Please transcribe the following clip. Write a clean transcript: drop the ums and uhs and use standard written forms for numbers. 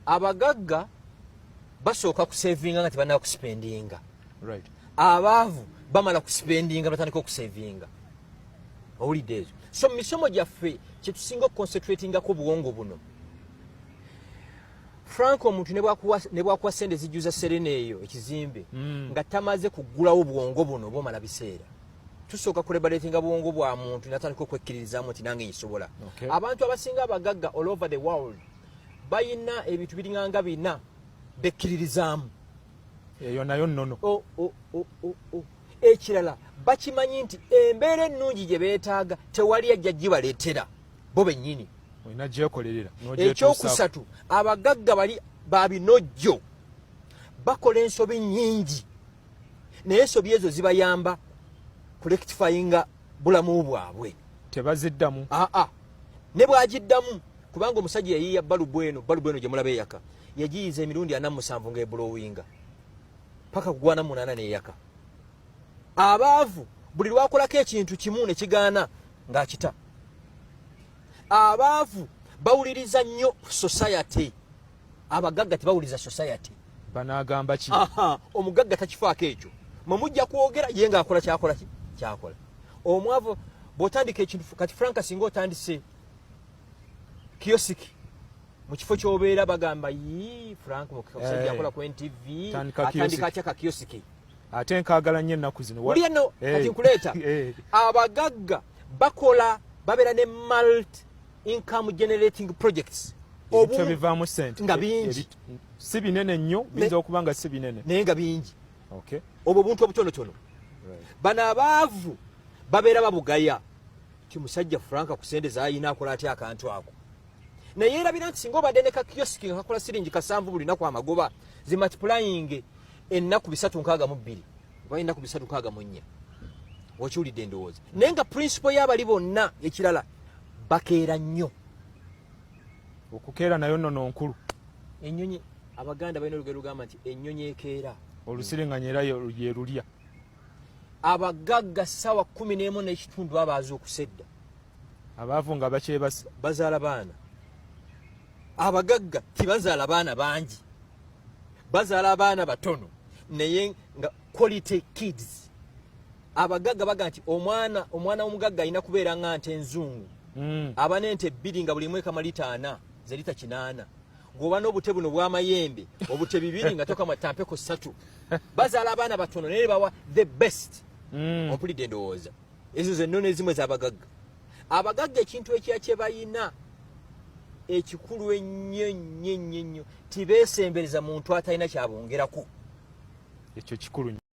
abagagga basooka kusevinga nga tebanaba kuspendinga. Right. Abaavu bamala kuspendinga batandika okusevinga. Owulidde ezo. So mu misomo gyaffe kye tusinga okuconcentratingako obwongo buno. Frank omuntu ne bwakuwa sente zijjuza Serena eyo ekizimbe nga tamaze kugulawo obwongo buno bwomala biseera. Tusooka kuliberatinga bwongo bwa muntu natandika okwekkiririzaamu nti nange nsobola. Okay. Abantu abasinga abagagga all over the world bayina ebintu biringanga bina bekkiririzaamu. Eyo nayo nnono. Ekirala bakimanyi nti embeera ennungi gye beetaaga tewali ajja gibaleetera bo bennyini. Olina gyekolerera. Ekyokusatu abagagga bali babinojjo bakola ensobi nnyingi naye ensobi ezo zibayamba kurectifyinga bulamu bwabwe. Tebaziddamu. Ne bwagiddamu kubanga omusajja yayiya balubu eno gye mulaba eyaka yagiyiza emirundi 47 ng'ebulowinga paka kugwana 8 n'eyaka. Abaavu buli lwakolako ekintu kimu ne kigaana ng'akita. Abaavu bawuliriza nnyo society. Abagagga tebawuliriza society. Banaagamba ki? Omugagga takifaako ekyo. Mumujja kwogera ye ng'akola kyakola ki? Kyakola. Omwavu bw'otandika ekintu kati Frank singa otandise kiyosiki mu kifo ky'obeera bagamba Frank musajja akola ku NTV atandika atya ka kiyosiki. Ate nkaagala nnyo ennaku zino. Wali eno kati nkuleeta abagagga bakola babeera ne multi income generating projects. Ebintu bivaamu ssente nga bingi. Si binene nnyo biyinza okuba nga si binene naye nga bingi. Okay. Obwo buntu obutonotono. Bano abaavu babeera babugaya ti musajja Frank ku sente z'ayina akola atya akantu ako. Naye erabira nti singa obadde ne ka kioski nga kakola siringi 7 buli naku amagoba zi multiplying ennaku 362 oba ennaku 364 okiwulidde endowooza. Naye nga principle y'abali bonna ekirala bakeera nnyo. Okukeera nayo nnono nkulu. Ennyonyi Abaganda balina olugero lugamba nti ennyonyi ekeera olusiringanya era ye lulya. Abagagga ssaawa 11 n'ekitundu abaaza okusedda. Abaavu nga bakyebasa bazaala baana. Abagagga tibazaala baana bangi, bazaala abaana batono naye nga quality kids. Abagagga baga nti omwana w'omugagga alina kubeera nga nte enzungu. Aba n'ente 2 nga buli emu ekama lita 4 ze lita 8. Gwoba n'obute buno bw'amayembe obute 2 nga toka matampeko 3. Bazaala abaana batono naye bawa the best. Ompulidde endowooza. Ezo zennono ezimu ez'abagagga. Abagagga ekintu ekya kye bayina ekikulu ennyo tibeesembereza muntu atalina kyabongerako. Ekyo kikulu.